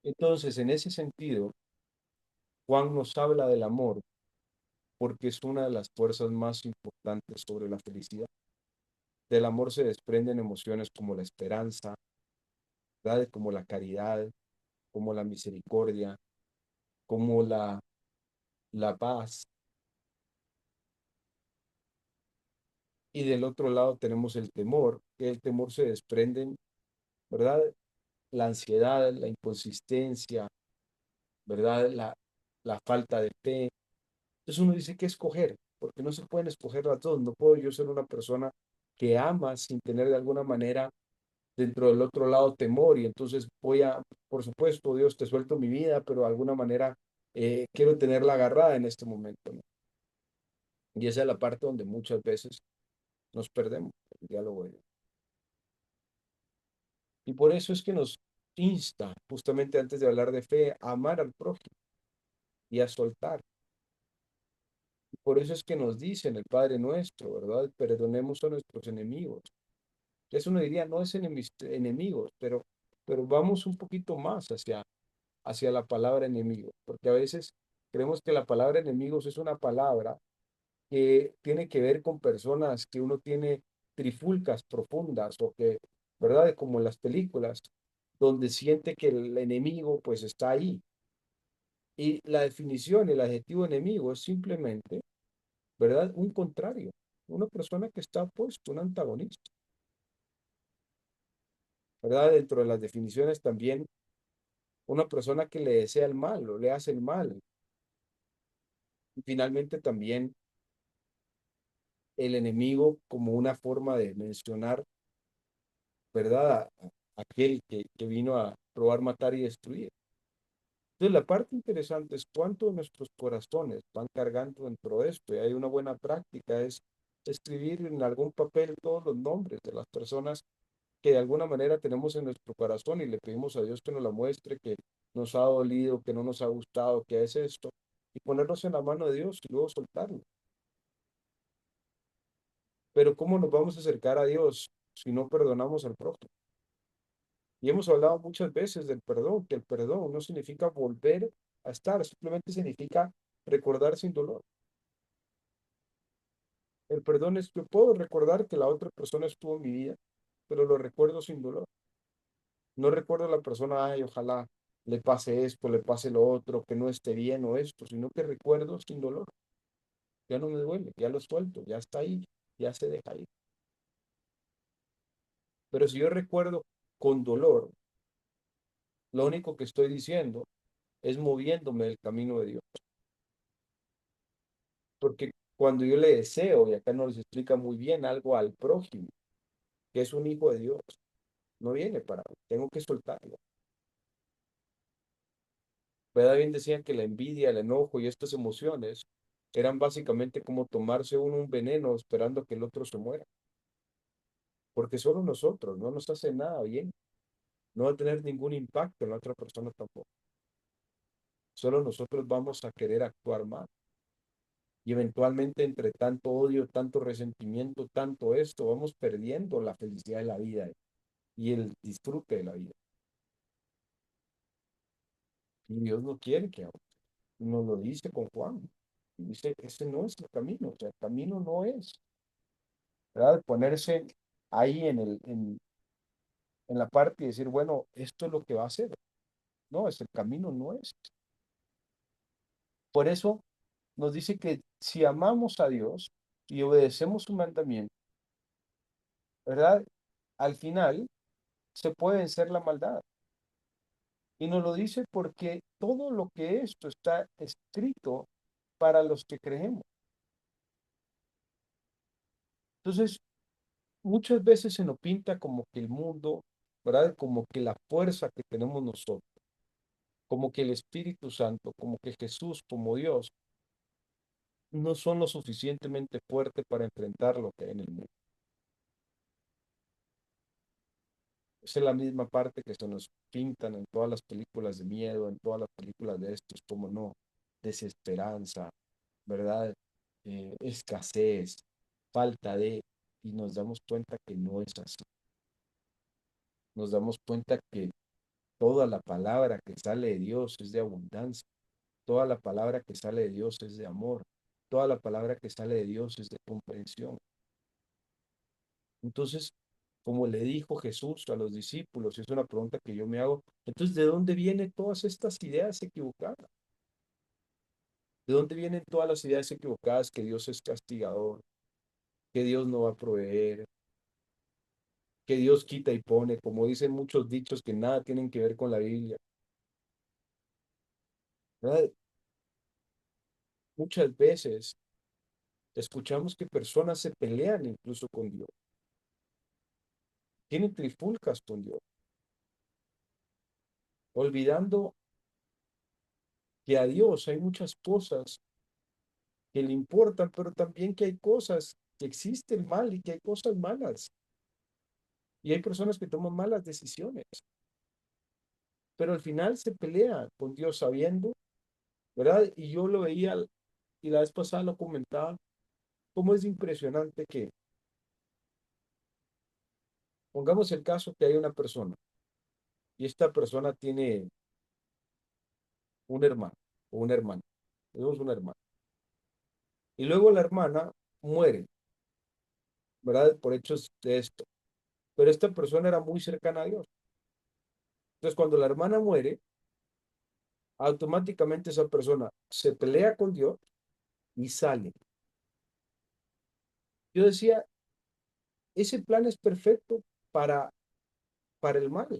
Entonces, en ese sentido, Juan nos habla del amor porque es una de las fuerzas más importantes sobre la felicidad. Del amor se desprenden emociones como la esperanza, ¿verdad? Como la caridad, como la misericordia, como la paz. Y del otro lado tenemos el temor, que el temor se desprenden, ¿verdad? La ansiedad, la inconsistencia, ¿verdad? La falta de fe. Entonces uno dice que escoger, porque no se pueden escoger las dos. No puedo yo ser una persona que ama sin tener de alguna manera dentro del otro lado temor y entonces voy a, por supuesto, Dios, te suelto mi vida, pero de alguna manera quiero tenerla agarrada en este momento, ¿no? Y esa es la parte donde muchas veces nos perdemos el diálogo de Dios. Y por eso es que nos insta, justamente antes de hablar de fe, a amar al prójimo y a soltar. Y por eso es que nos dice en el Padre Nuestro, ¿verdad? Perdonemos a nuestros enemigos. Eso uno diría, no es enemigos, pero vamos un poquito más hacia la palabra enemigo, porque a veces creemos que la palabra enemigos es una palabra que tiene que ver con personas que uno tiene trifulcas profundas o que, ¿verdad? Como en las películas, donde siente que el enemigo pues está ahí. Y la definición, el adjetivo enemigo es simplemente, ¿verdad? Un contrario, una persona que está opuesto, un antagonista, ¿verdad? Dentro de las definiciones también, una persona que le desea el mal o le hace el mal. Y finalmente también el enemigo como una forma de mencionar, ¿verdad? Aquel que vino a robar, matar y destruir. Entonces, la parte interesante es cuánto de nuestros corazones van cargando dentro de esto. Y hay una buena práctica, es escribir en algún papel todos los nombres de las personas que de alguna manera tenemos en nuestro corazón y le pedimos a Dios que nos la muestre, que nos ha dolido, que no nos ha gustado, que es esto, y ponernos en la mano de Dios y luego soltarlo. Pero ¿cómo nos vamos a acercar a Dios si no perdonamos al prójimo? Y hemos hablado muchas veces del perdón, que el perdón no significa volver a estar, simplemente significa recordar sin dolor. El perdón es, yo puedo recordar que la otra persona estuvo en mi vida, pero lo recuerdo sin dolor. No recuerdo a la persona, ay, ojalá le pase esto, le pase lo otro, que no esté bien o esto, sino que recuerdo sin dolor. Ya no me duele, ya lo suelto, ya está ahí, ya se deja ir. Pero si yo recuerdo con dolor, lo único que estoy diciendo es moviéndome del camino de Dios. Porque cuando yo le deseo, y acá nos explica muy bien algo al prójimo, que es un hijo de Dios, no viene para mí, tengo que soltarlo. ¿Verdad? Bien decían que la envidia, el enojo y estas emociones eran básicamente como tomarse uno un veneno esperando que el otro se muera. Porque solo nosotros no nos hace nada bien, no va a tener ningún impacto en la otra persona tampoco. Solo nosotros vamos a querer actuar mal. Y eventualmente entre tanto odio, tanto resentimiento, tanto esto, vamos perdiendo la felicidad de la vida y el disfrute de la vida. Y Dios no quiere que nos lo dice con Juan. Dice, ese no es el camino, o sea, el camino no es, ¿verdad? Ponerse ahí en la parte y decir, bueno, esto es lo que va a hacer. No, es el camino no es. Por eso nos dice que si amamos a Dios y obedecemos su mandamiento, ¿verdad? Al final se puede vencer la maldad. Y nos lo dice porque todo lo que esto está escrito para los que creemos. Entonces, muchas veces se nos pinta como que el mundo, ¿verdad? Como que la fuerza que tenemos nosotros, como que el Espíritu Santo, como que Jesús, como Dios, no son lo suficientemente fuertes para enfrentar lo que hay en el mundo. Esa es la misma parte que se nos pintan en todas las películas de miedo, en todas las películas de estos, como no, desesperanza, ¿verdad? Escasez, falta de, y nos damos cuenta que no es así. Nos damos cuenta que Toda la palabra que sale de Dios es de abundancia. Toda la palabra que sale de Dios es de amor. Toda la palabra que sale de Dios es de comprensión. Entonces, como le dijo Jesús a los discípulos, es una pregunta que yo me hago, entonces, ¿de dónde vienen todas estas ideas equivocadas? ¿De dónde vienen todas las ideas equivocadas que Dios es castigador, que Dios no va a proveer, que Dios quita y pone, como dicen muchos dichos que nada tienen que ver con la Biblia? ¿Verdad? Muchas veces escuchamos que personas se pelean incluso con Dios, tienen trifulcas con Dios, olvidando que a Dios hay muchas cosas que le importan, pero también que hay cosas que existen mal y que hay cosas malas. Y hay personas que toman malas decisiones, pero al final se pelea con Dios sabiendo, ¿verdad? Y yo lo veía y la vez pasada lo comentaba, cómo es impresionante que, pongamos el caso que hay una persona y esta persona tiene un hermano o una hermana, tenemos una hermana, y luego la hermana muere, ¿verdad? Por hechos de esto, pero esta persona era muy cercana a Dios. Entonces, cuando la hermana muere, automáticamente esa persona se pelea con Dios y sale. Yo decía, ese plan es perfecto para, para el mal,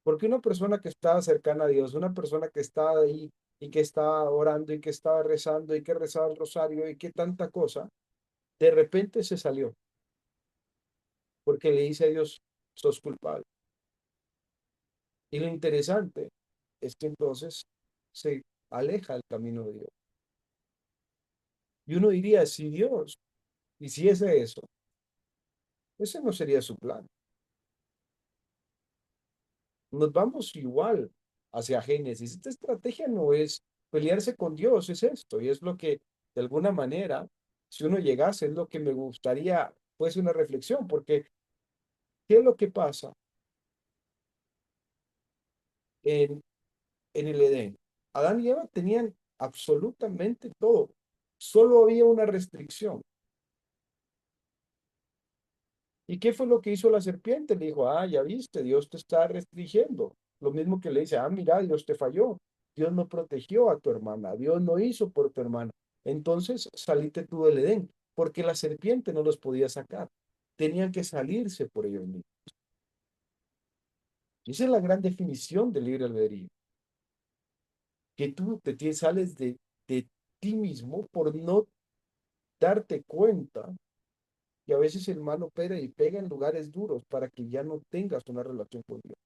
porque una persona que estaba cercana a Dios, una persona que estaba ahí y que estaba orando y que estaba rezando y que rezaba el rosario y que tanta cosa, de repente se salió, porque le dice a Dios, sos culpable. Y lo interesante es que entonces se aleja del camino de Dios. Y uno diría, si Dios hiciese eso, ese no sería su plan. Nos vamos igual hacia Génesis. Esta estrategia no es pelearse con Dios, es esto, y es lo que, de alguna manera, si uno llegase, es lo que me gustaría, fuese una reflexión, porque ¿qué es lo que pasa en, en el Edén? Adán y Eva tenían absolutamente todo, solo había una restricción. ¿Y qué fue lo que hizo la serpiente? Le dijo, ah, ya viste, Dios te está restringiendo. Lo mismo que le dice, ah, mira, Dios te falló. Dios no protegió a tu hermana, Dios no hizo por tu hermana. Entonces salite tú del Edén, porque la serpiente no los podía sacar. Tenían que salirse por ellos mismos. Y esa es la gran definición del libre albedrío, que tú sales de ti mismo por no darte cuenta que a veces el mal opera y pega en lugares duros para que ya no tengas una relación con Dios.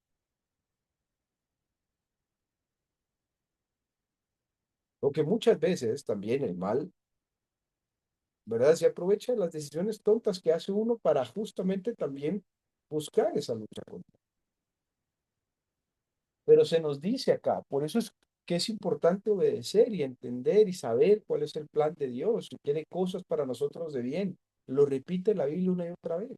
O que muchas veces también el mal, ¿verdad? Se aprovecha de las decisiones tontas que hace uno para justamente también buscar esa lucha contra. Pero se nos dice acá, por eso es que es importante obedecer y entender y saber cuál es el plan de Dios y quiere cosas para nosotros de bien. Lo repite la Biblia una y otra vez.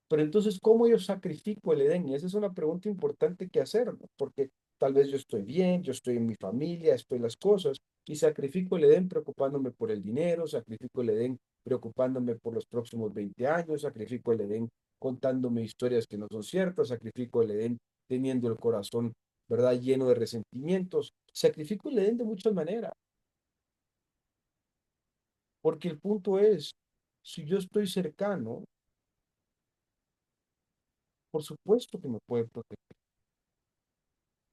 Pero entonces, ¿cómo yo sacrifico el Edén? Y esa es una pregunta importante que hacernos, porque tal vez yo estoy bien, yo estoy en mi familia, estoy las cosas, y sacrifico el Edén preocupándome por el dinero, sacrifico el Edén preocupándome por los próximos 20 años, sacrifico el Edén contándome historias que no son ciertas, sacrifico el Edén teniendo el corazón, ¿verdad?, lleno de resentimientos. Sacrifico el Edén de muchas maneras, porque el punto es, si yo estoy cercano, por supuesto que me puede proteger,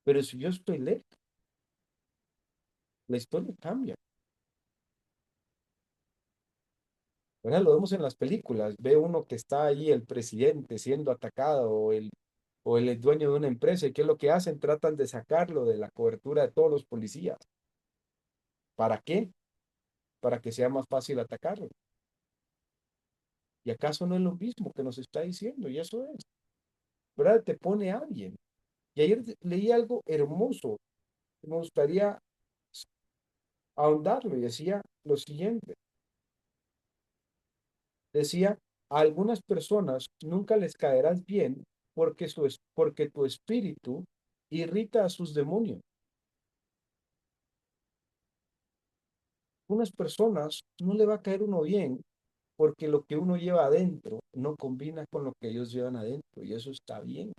pero si yo estoy lejos, la historia cambia, ¿verdad? Lo vemos en las películas, ve uno que está ahí el presidente siendo atacado o el dueño de una empresa, ¿y qué es lo que hacen? Tratan de sacarlo de la cobertura de todos los policías. ¿Para qué? Para que sea más fácil atacarlo. ¿Y acaso no es lo mismo que nos está diciendo? Y eso es, ¿verdad? Te pone a alguien. Y ayer leí algo hermoso, que me gustaría ahondarlo y decía lo siguiente, decía, a algunas personas nunca les caerás bien porque tu espíritu irrita a sus demonios. Unas personas no le va a caer uno bien porque lo que uno lleva adentro no combina con lo que ellos llevan adentro y eso está bien.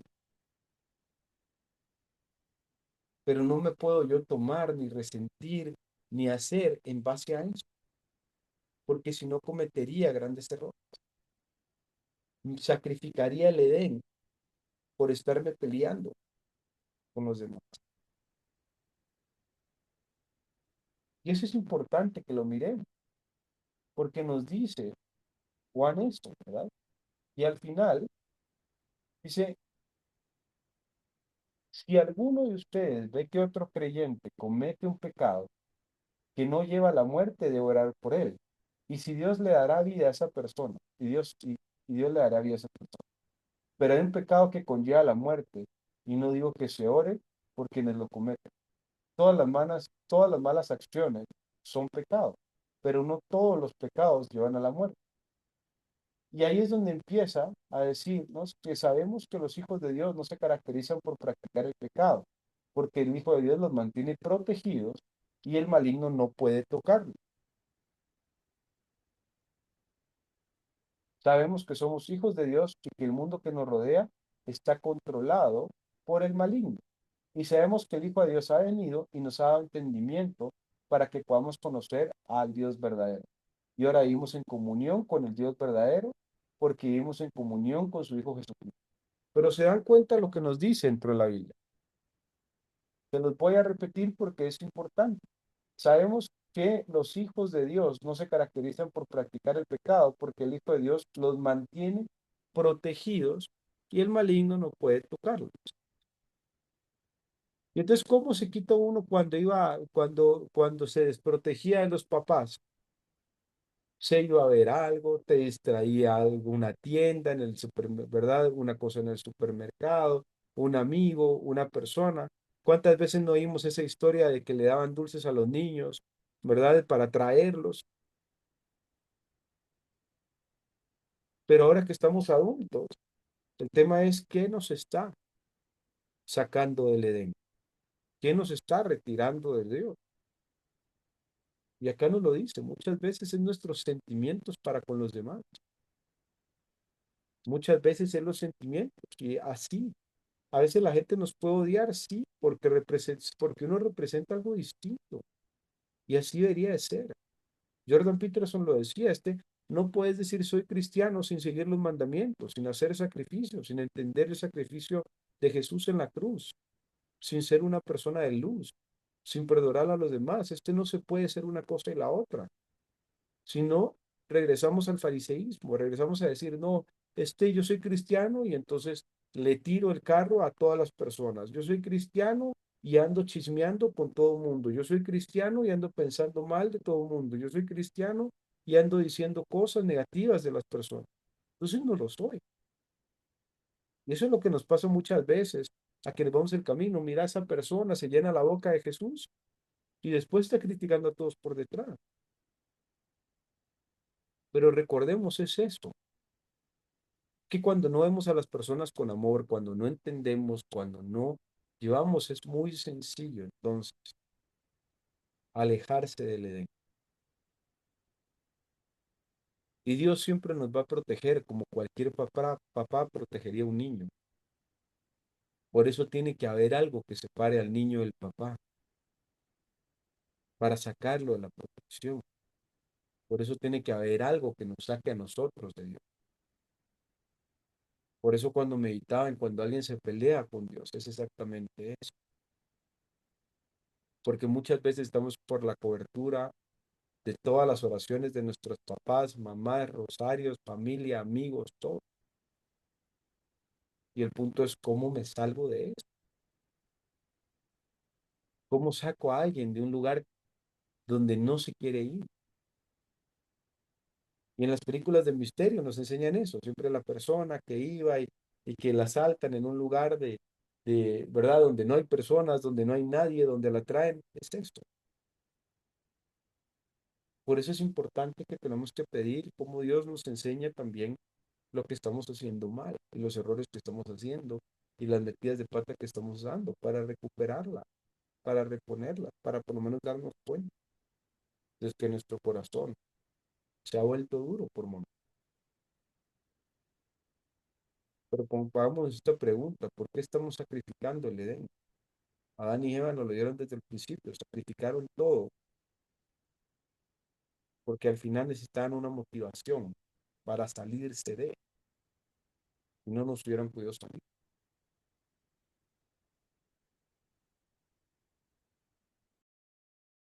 Pero no me puedo yo tomar ni resentir ni hacer en base a eso, porque si no cometería grandes errores. Sacrificaría el Edén por estarme peleando con los demás. Y eso es importante que lo miremos, porque nos dice Juan esto, ¿verdad? Y al final dice, si alguno de ustedes ve que otro creyente comete un pecado que no lleva a la muerte, debe orar por él. Y si Dios le dará vida a esa persona, y Dios le dará vida a esa persona. Pero hay un pecado que conlleva la muerte, y no digo que se ore por quienes lo cometen. Todas las malas acciones son pecados, pero no todos los pecados llevan a la muerte. Y ahí es donde empieza a decirnos que sabemos que los hijos de Dios no se caracterizan por practicar el pecado, porque el Hijo de Dios los mantiene protegidos y el maligno no puede tocarlos. Sabemos que somos hijos de Dios y que el mundo que nos rodea está controlado por el maligno. Y sabemos que el Hijo de Dios ha venido y nos ha dado entendimiento para que podamos conocer al Dios verdadero. Y ahora vivimos en comunión con el Dios verdadero porque vivimos en comunión con su Hijo Jesucristo. Pero se dan cuenta lo que nos dice dentro de la Biblia. Se los voy a repetir porque es importante. Sabemos que los hijos de Dios no se caracterizan por practicar el pecado, porque el Hijo de Dios los mantiene protegidos y el maligno no puede tocarlos. Y entonces, ¿cómo se quita uno cuando se desprotegía de los papás? Se iba a ver algo, te distraía algo, una tienda en el supermercado, ¿verdad? Una cosa en el supermercado, un amigo, una persona. ¿Cuántas veces no oímos esa historia de que le daban dulces a los niños, ¿verdad? Para traerlos. Pero ahora que estamos adultos, el tema es qué nos está sacando del Edén, qué nos está retirando de Dios. Y acá nos lo dice, muchas veces es nuestros sentimientos para con los demás, muchas veces es los sentimientos y así. A veces la gente nos puede odiar, sí, porque uno representa algo distinto y así debería de ser. Jordan Peterson lo decía, no puedes decir soy cristiano sin seguir los mandamientos, sin hacer sacrificios, sin entender el sacrificio de Jesús en la cruz, sin ser una persona de luz, sin perdonar a los demás. No se puede ser una cosa y la otra. Si no, regresamos al fariseísmo, regresamos a decir, no, yo soy cristiano y entonces le tiro el carro a todas las personas. Yo soy cristiano y ando chismeando con todo el mundo. Yo soy cristiano y ando pensando mal de todo el mundo. Yo soy cristiano y ando diciendo cosas negativas de las personas. Entonces no lo soy. Y eso es lo que nos pasa muchas veces a quienes vamos el camino. Mira, esa persona se llena la boca de Jesús y después está criticando a todos por detrás. Pero recordemos, es esto, que cuando no vemos a las personas con amor, cuando no entendemos, cuando no llevamos, es muy sencillo entonces alejarse del Edén. Y Dios siempre nos va a proteger como cualquier papá protegería a un niño. Por eso tiene que haber algo que separe al niño del papá, para sacarlo de la protección. Por eso tiene que haber algo que nos saque a nosotros de Dios. Por eso cuando meditaba en cuando alguien se pelea con Dios, es exactamente eso. Porque muchas veces estamos por la cobertura de todas las oraciones de nuestros papás, mamás, rosarios, familia, amigos, todo. Y el punto es cómo me salgo de eso. ¿Cómo saco a alguien de un lugar donde no se quiere ir? Y en las películas de misterio nos enseñan eso. Siempre la persona que iba y que la saltan en un lugar ¿verdad? Donde no hay personas, donde no hay nadie, donde la traen. Es esto. Por eso es importante que tenemos que pedir como Dios nos enseña también lo que estamos haciendo mal, y los errores que estamos haciendo, y las metidas de pata que estamos dando para recuperarla, para reponerla, para por lo menos darnos cuenta de que nuestro corazón se ha vuelto duro por momentos. Pero pongamos esta pregunta, ¿por qué estamos sacrificando el Edén? Adán y Eva nos lo dieron desde el principio, sacrificaron todo, porque al final necesitaban una motivación para salirse de, y no nos hubieran podido salir.